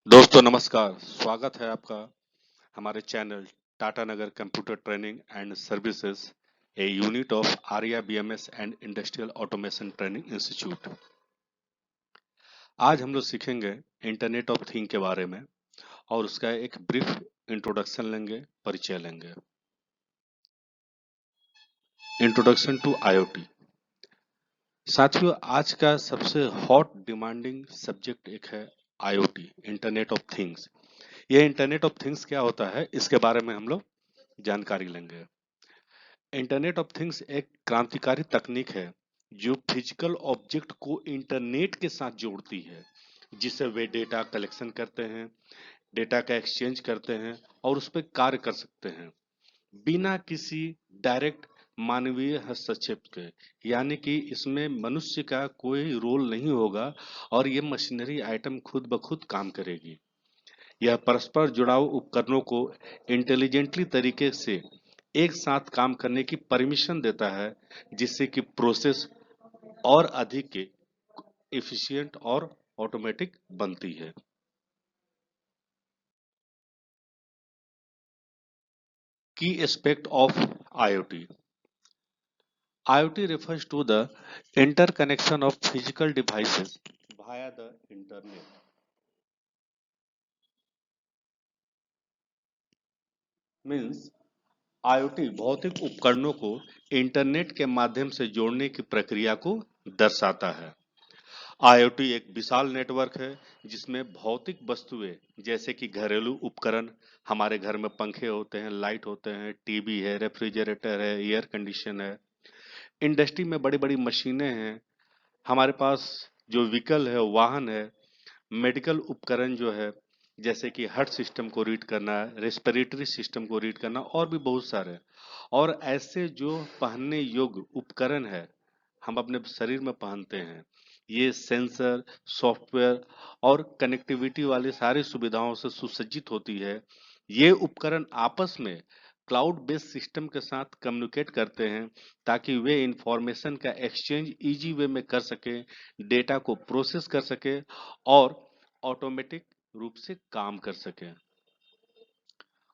दोस्तों नमस्कार। स्वागत है आपका हमारे channel Tata Nagar computer training and services, a unit of Arya BMS and industrial automation training institute. आज हम लोग सीखेंगे इंटरनेट ऑफ थिंग के बारे में और उसका एक ब्रीफ इंट्रोडक्शन लेंगे, परिचय लेंगे। Introduction to IoT. साथियों, आज का सबसे हॉट डिमांडिंग सब्जेक्ट एक है आईओटी, इंटरनेट ऑफ थिंग्स। ये इंटरनेट ऑफ थिंग्स क्या होता है, इसके बारे में हम लोग जानकारी लेंगे। इंटरनेट ऑफ थिंग्स एक क्रांतिकारी तकनीक है जो फिजिकल ऑब्जेक्ट को इंटरनेट के साथ जोड़ती है, जिससे वे डेटा कलेक्शन करते हैं, डेटा का एक्सचेंज करते हैं और उस पर कार्य कर सकते हैं बिना किसी डायरेक्ट मानवीय हस्तक्षेप के। यानी कि इसमें मनुष्य का कोई रोल नहीं होगा और ये मशीनरी आइटम खुद ब खुद काम करेगी। यह परस्पर जुड़ाव उपकरणों को इंटेलिजेंटली तरीके से एक साथ काम करने की परमिशन देता है, जिससे कि प्रोसेस और अधिक एफिशिएंट और ऑटोमेटिक बनती है। की aspect of IoT। IoT refers to the interconnection of physical devices via the internet. Means IoT भौतिक उपकरणों को इंटरनेट के माध्यम से जोड़ने की प्रक्रिया को दर्शाता है। IoT एक विशाल नेटवर्क है जिसमें भौतिक वस्तुएं जैसे कि घरेलू उपकरण, हमारे घर में पंखे होते हैं, लाइट होते हैं, टीवी है, रेफ्रिजरेटर है, एयर कंडीशन है, इंडस्ट्री में बड़ी बड़ी मशीनें हैं, हमारे पास जो व्हीकल है, वाहन है, मेडिकल उपकरण जो है जैसे कि हार्ट सिस्टम को रीड करना, रेस्पिरेटरी सिस्टम को रीड करना और भी बहुत सारे। और ऐसे जो पहनने योग्य उपकरण है हम अपने शरीर में पहनते हैं, ये सेंसर, सॉफ्टवेयर और कनेक्टिविटी वाली सारी सुविधाओं से सुसज्जित होती है। ये उपकरण आपस में क्लाउड बेस्ड सिस्टम के साथ कम्युनिकेट करते हैं ताकि वे इंफॉर्मेशन का एक्सचेंज इजी वे में कर सके, डेटा को प्रोसेस कर सके और ऑटोमेटिक रूप से काम कर सके।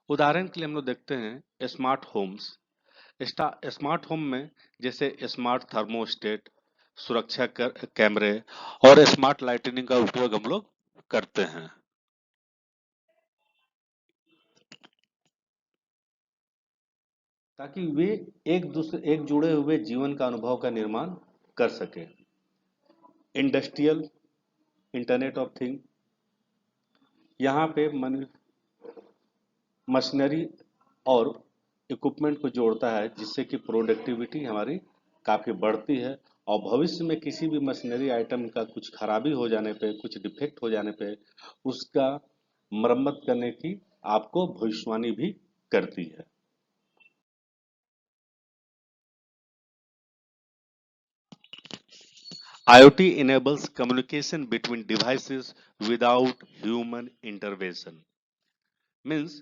उदाहरण के लिए हम लोग देखते हैं स्मार्ट होम्स। स्मार्ट होम में जैसे स्मार्ट थर्मोस्टेट, कैमरे और स्मार्ट लाइटनिंग का उपयोग हम लोग करते हैं ताकि वे एक जुड़े हुए जीवन का अनुभव का निर्माण कर सके। इंडस्ट्रियल इंटरनेट ऑफ थिंग, यहाँ पे मशीनरी और इक्विपमेंट को जोड़ता है जिससे कि प्रोडक्टिविटी हमारी काफ़ी बढ़ती है और भविष्य में किसी भी मशीनरी आइटम का कुछ खराबी हो जाने पे, कुछ डिफेक्ट हो जाने पे उसका मरम्मत करने की आपको भविष्यवाणी भी करती है। IoT enables communication between devices without human intervention. Means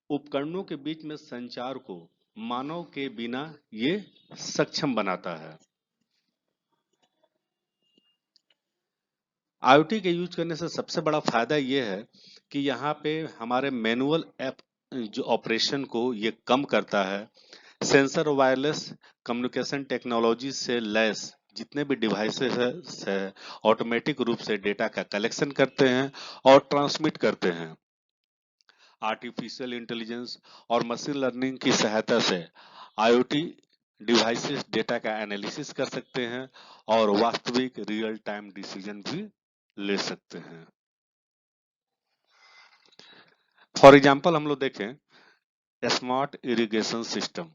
उपकरणों के बीच में संचार को मानव के बिना ये सक्षम बनाता है। IoT के यूज करने से सबसे बड़ा फायदा ये है कि यहाँ पे हमारे मैनुअल ऐप जो ऑपरेशन को ये कम करता है। सेंसर वायरलेस कम्युनिकेशन टेक्नोलॉजी से लैस जितने भी डिवाइसेस है ऑटोमेटिक रूप से डेटा का कलेक्शन करते हैं और ट्रांसमिट करते हैं। आर्टिफिशियल इंटेलिजेंस और मशीन लर्निंग की सहायता से IoT डिवाइसेस डेटा का एनालिसिस कर सकते हैं और वास्तविक रियल टाइम डिसीजन भी ले सकते हैं। फॉर एग्जाम्पल हम लोग देखें स्मार्ट इरिगेशन सिस्टम।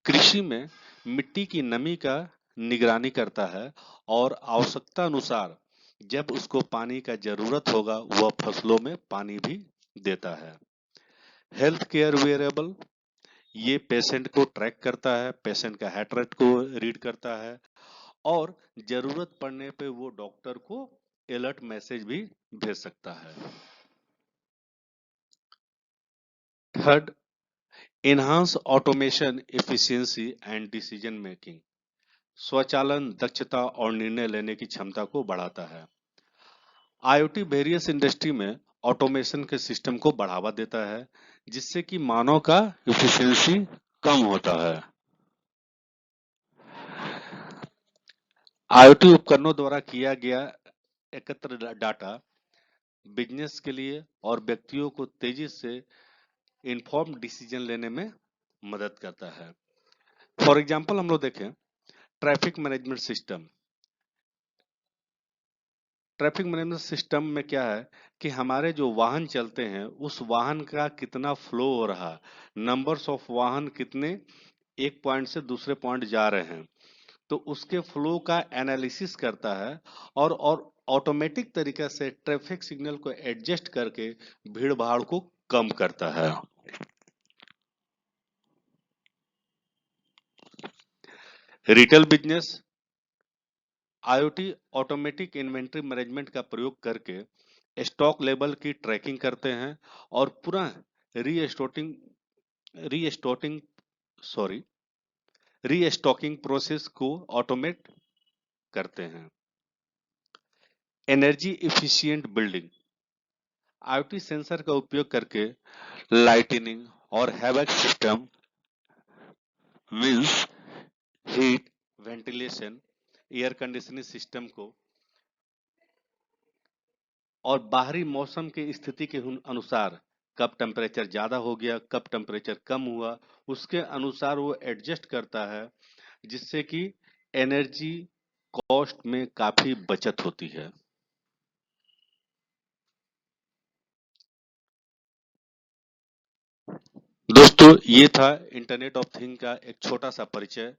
कृषि में मिट्टी की नमी का निगरानी करता है और आवश्यकता अनुसार जब उसको पानी का जरूरत होगा वह फसलों में पानी भी देता है। हेल्थ केयर वेरिएबल, ये पेशेंट को ट्रैक करता है, पेशेंट का हार्ट रेट को रीड करता है और जरूरत पड़ने पे वो डॉक्टर को अलर्ट मैसेज भी भेज सकता है। Third, enhance automation efficiency and decision making. स्वचालन दक्षता और निर्णय लेने की क्षमता को बढ़ाता है। आईओटी वेरियस इंडस्ट्री में ऑटोमेशन के सिस्टम को बढ़ावा देता है, जिससे कि मानव का एफिशिएंसी कम होता है। आईओटी उपकरणों द्वारा किया गया एकत्र डाटा बिजनेस के लिए और व्यक्तियों को तेजी से इन्फॉर्म डिसीजन लेने में मदद करता है। फॉर एग्जाम्पल हम लोग देखें traffic management system. Traffic management system में क्या है कि हमारे जो वाहन चलते हैं उस वाहन का कितना फ्लो हो रहा, नंबर्स ऑफ वाहन कितने एक पॉइंट से दूसरे पॉइंट जा रहे हैं, तो उसके फ्लो का एनालिसिस करता है और ऑटोमेटिक तरीके से ट्रैफिक सिग्नल को एडजस्ट करके भीड़ भाड़ को कम करता है। Retail business IoT automatic inventory management का प्रयोग करके स्टॉक लेवल की ट्रैकिंग करते हैं और पुनः रीस्टोटिंग रीस्टोटिंग सॉरी रीस्टॉकिंग प्रोसेस को ऑटोमेट करते हैं। Energy efficient building IoT sensor का उपयोग करके लाइटनिंग और havoc system means heat ventilation air conditioning system को और बाहरी मौसम की स्थिति के अनुसार कब टेम्परेचर ज्यादा हो गया कब टेम्परेचर कम हुआ उसके अनुसार वो एडजस्ट करता है, जिससे कि एनर्जी कॉस्ट में काफी बचत होती है। दोस्तों ये था इंटरनेट ऑफ थिंग का एक छोटा सा परिचय।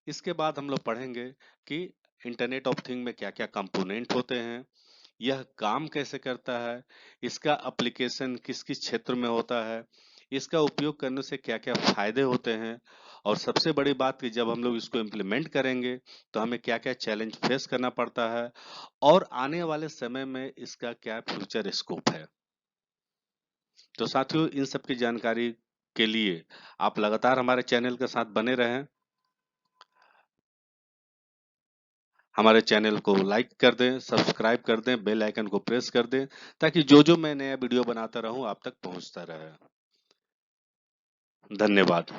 इसके बाद हम लोग पढ़ेंगे कि इंटरनेट ऑफ थिंग में क्या क्या कंपोनेंट होते हैं, यह काम कैसे करता है, इसका एप्लीकेशन किस किस क्षेत्र में होता है, इसका उपयोग करने से क्या क्या फायदे होते हैं, और सबसे बड़ी बात कि जब हम लोग इसको इम्प्लीमेंट करेंगे तो हमें क्या क्या चैलेंज फेस करना पड़ता है और आने वाले समय में इसका क्या फ्यूचर स्कोप है। तो साथियों इन सब की जानकारी के लिए आप लगातार हमारे चैनल के साथ बने रहें। हमारे चैनल को लाइक कर दें, सब्सक्राइब कर दें, बेल आइकन को प्रेस कर दें ताकि जो जो मैं नया वीडियो बनाता रहूं आप तक पहुंचता रहे। धन्यवाद।